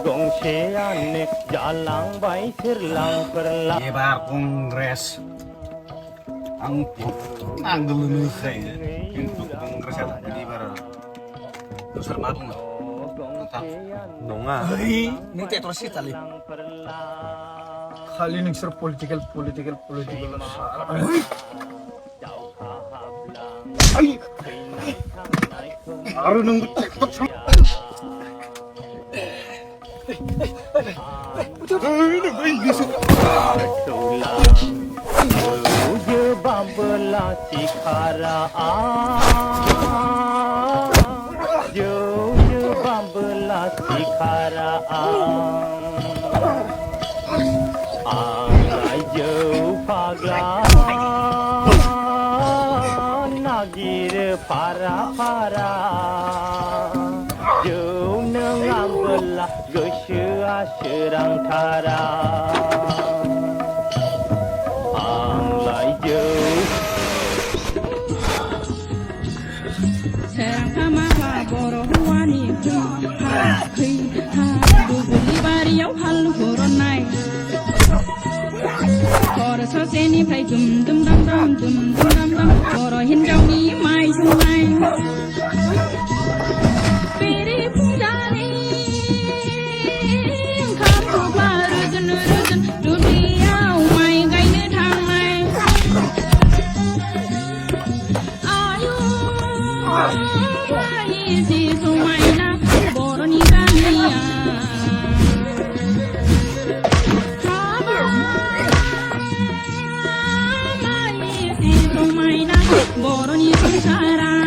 गंसेयानो जालांबाय सोरलांफोरलां एबार कंग्रेस आं नांगोलनो होखायो खिन्थु कंग्रेसआ थांगोन एबार नोंसोर मा बुङो नङा नों टेक्टर सिटालै खालि नोंसोर पलिटिकेल आरो नों bambela sikara jo bambela sikara ai jo pagla nagir para jo nang ambela gosyua serang tara ससेनिफ्राय दुम दुम दाम दाम बर' हिन्जावनि माइ सौनाय बेरे फुंजानि ओंखाम खख्ला रुजुन दुब्लियाव माइ गायनो थांनाय आयु एसे समायना बर'नि गामिया बर'नि संसारा